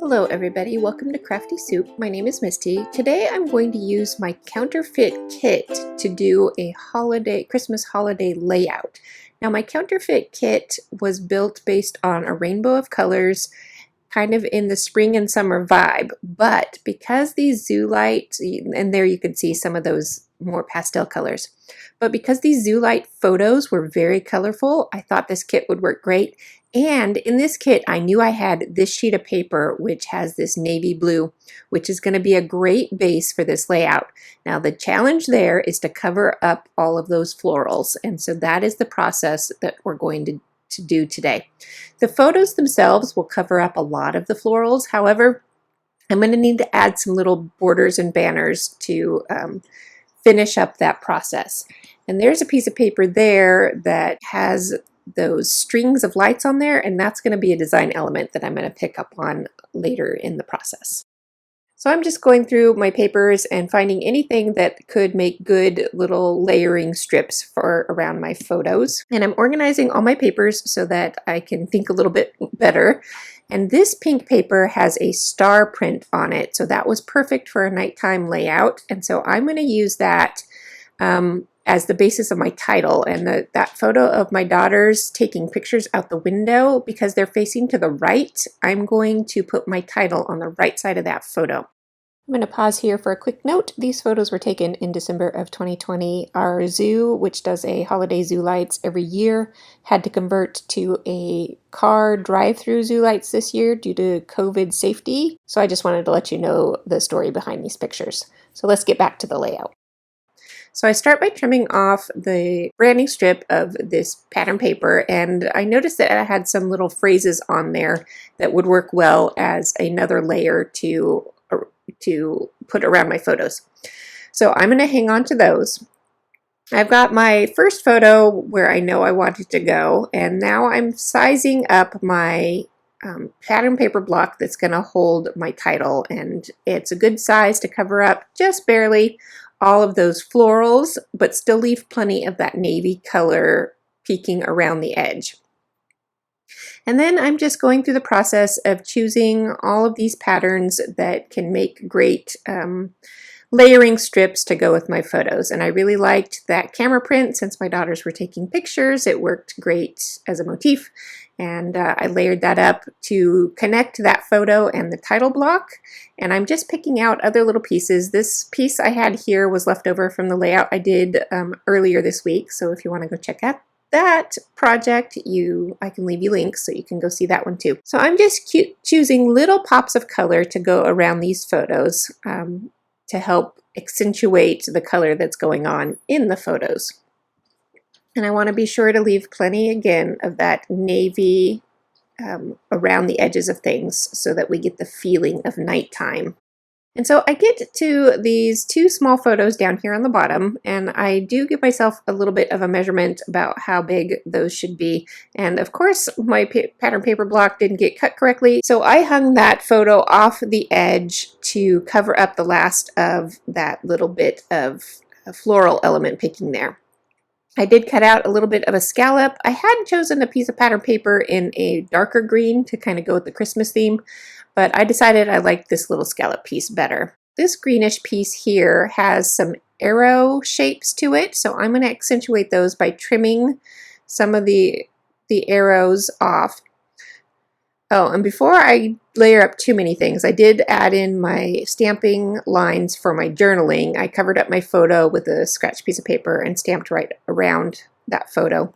Hello everybody, welcome to Crafty Soup. My name is Misty. Today I'm going to use my Counterfeit Kit to do a Christmas holiday layout. Now my Counterfeit Kit was built based on a rainbow of colors, kind of in the spring and summer vibe, but because these zoo lights, and there you can see some of those more pastel colors, but because these zoo light photos were very colorful, I thought this kit would work great. And in this kit, I knew I had this sheet of paper, which has this navy blue, which is going to be a great base for this layout. Now, the challenge there is to cover up all of those florals. And so that is the process that we're going to do today. The photos themselves will cover up a lot of the florals. However, I'm going to need to add some little borders and banners to finish up that process. And there's a piece of paper there that has those strings of lights on there, and that's going to be a design element that I'm going to pick up on later in the process. So I'm just going through my papers and finding anything that could make good little layering strips for around my photos. And I'm organizing all my papers so that I can think a little bit better. And this pink paper has a star print on it, so that was perfect for a nighttime layout. And so I'm going to use that as the basis of my title, and that photo of my daughters taking pictures out the window, because they're facing to the right, I'm going to put my title on the right side of that photo. I'm going to pause here for a quick note. These photos were taken in December of 2020. Our zoo, which does a holiday zoo lights every year, had to convert to a car drive-through zoo lights this year due to COVID safety. So I just wanted to let you know the story behind these pictures. So let's get back to the layout. So I start by trimming off the branding strip of this pattern paper, and I noticed that I had some little phrases on there that would work well as another layer to put around my photos. So I'm going to hang on to those. I've got my first photo where I know I want it to go, and now I'm sizing up my pattern paper block that's going to hold my title, and it's a good size to cover up just barely all of those florals, but still leave plenty of that navy color peeking around the edge. And then I'm just going through the process of choosing all of these patterns that can make great layering strips to go with my photos. And I really liked that camera print since my daughters were taking pictures. It worked great as a motif. And I layered that up to connect that photo and the title block. And I'm just picking out other little pieces. This piece I had here was left over from the layout I did earlier this week. So if you want to go check out that project, I can leave you links so you can go see that one too. So I'm just choosing little pops of color to go around these photos to help accentuate the color that's going on in the photos. And I want to be sure to leave plenty again of that navy around the edges of things so that we get the feeling of nighttime. And so I get to these two small photos down here on the bottom, and I do give myself a little bit of a measurement about how big those should be. And of course, my pattern paper block didn't get cut correctly, so I hung that photo off the edge to cover up the last of that little bit of a floral element picking there. I did cut out a little bit of a scallop. I had chosen a piece of pattern paper in a darker green to kind of go with the Christmas theme, but I decided I liked this little scallop piece better. This greenish piece here has some arrow shapes to it, so I'm going to accentuate those by trimming some of the arrows off. Oh, and before I layer up too many things, I did add in my stamping lines for my journaling. I covered up my photo with a scratch piece of paper and stamped right around that photo.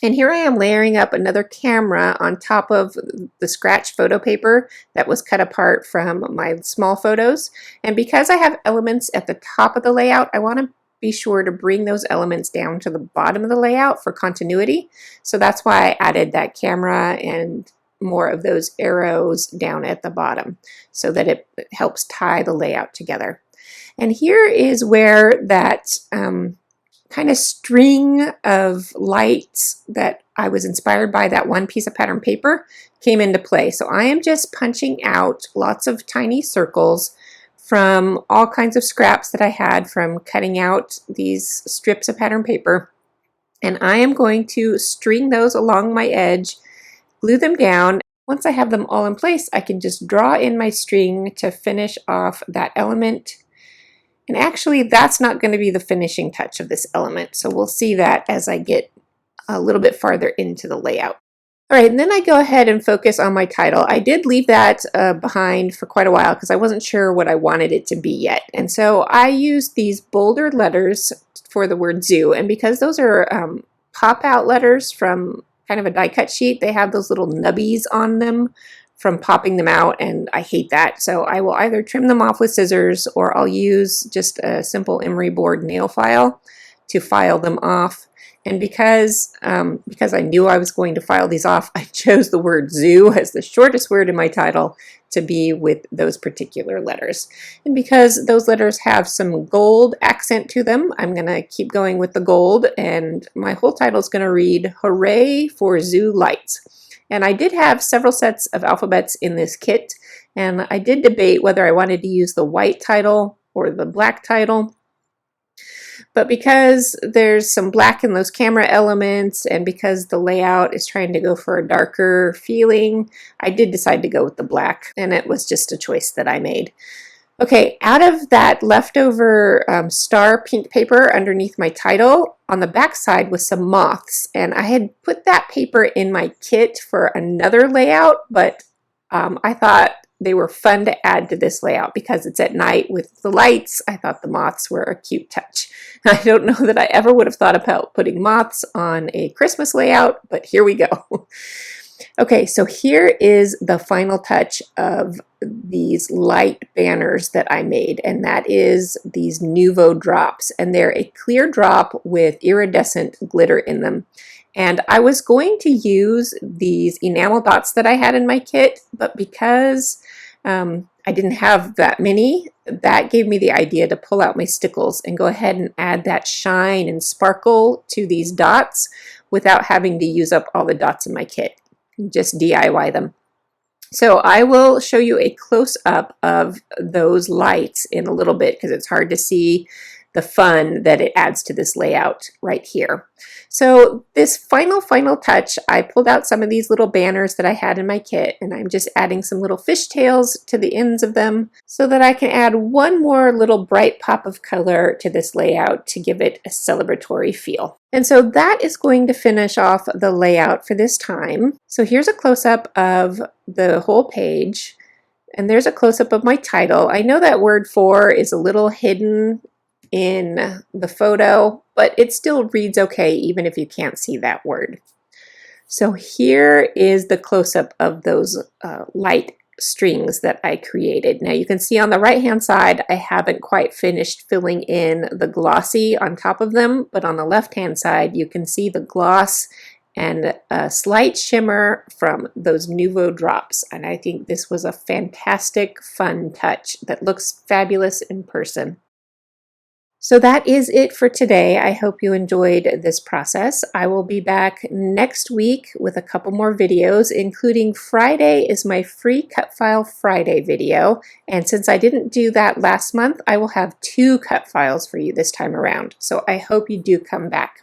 And here I am layering up another camera on top of the scratch photo paper that was cut apart from my small photos. And because I have elements at the top of the layout, I want to be sure to bring those elements down to the bottom of the layout for continuity. So that's why I added that camera and more of those arrows down at the bottom so that it helps tie the layout together. And here is where that kind of string of lights that I was inspired by that one piece of pattern paper came into play. So I am just punching out lots of tiny circles from all kinds of scraps that I had from cutting out these strips of pattern paper. And I am going to string those along my edge, glue them down. Once I have them all in place, I can just draw in my string to finish off that element. And actually, that's not going to be the finishing touch of this element, so we'll see that as I get a little bit farther into the layout. All right, and then I go ahead and focus on my title. I did leave that behind for quite a while because I wasn't sure what I wanted it to be yet. And so I used these bolder letters for the word zoo. And because those are pop-out letters from kind of a die-cut sheet, they have those little nubbies on them from popping them out, and I hate that. So I will either trim them off with scissors, or I'll use just a simple emery board nail file to file them off. And because I knew I was going to file these off, I chose the word zoo as the shortest word in my title to be with those particular letters. And because those letters have some gold accent to them, I'm going to keep going with the gold, and my whole title is going to read, "Hooray for Zoo Lights." And I did have several sets of alphabets in this kit, and I did debate whether I wanted to use the white title or the black title. But because there's some black in those camera elements, and because the layout is trying to go for a darker feeling, I did decide to go with the black, and it was just a choice that I made. Okay, out of that leftover star pink paper underneath my title, on the back side was some moths, and I had put that paper in my kit for another layout, but I thought they were fun to add to this layout because it's at night with the lights. I thought the moths were a cute touch. I don't know that I ever would have thought about putting moths on a Christmas layout, but here we go. Okay, so here is the final touch of these light banners that I made, and that is these Nuvo drops, and they're a clear drop with iridescent glitter in them. And I was going to use these enamel dots that I had in my kit, but because I didn't have that many, that gave me the idea to pull out my stickles and go ahead and add that shine and sparkle to these dots without having to use up all the dots in my kit. Just DIY them. So I will show you a close-up of those lights in a little bit because it's hard to see the fun that it adds to this layout right here. So this final touch, I pulled out some of these little banners that I had in my kit, and I'm just adding some little fishtails to the ends of them so that I can add one more little bright pop of color to this layout to give it a celebratory feel. And so that is going to finish off the layout for this time. So here's a close-up of the whole page, and there's a close-up of my title. I know that word "for" is a little hidden in the photo, but it still reads okay even if you can't see that word. So here is the close-up of those light strings that I created. Now you can see on the right hand side I haven't quite finished filling in the glossy on top of them, but on the left hand side you can see the gloss and a slight shimmer from those Nuvo drops, and I think this was a fantastic fun touch that looks fabulous in person. So that is it for today. I hope you enjoyed this process. I will be back next week with a couple more videos, including Friday is my free Cut File Friday video. And since I didn't do that last month, I will have 2 cut files for you this time around. So I hope you do come back.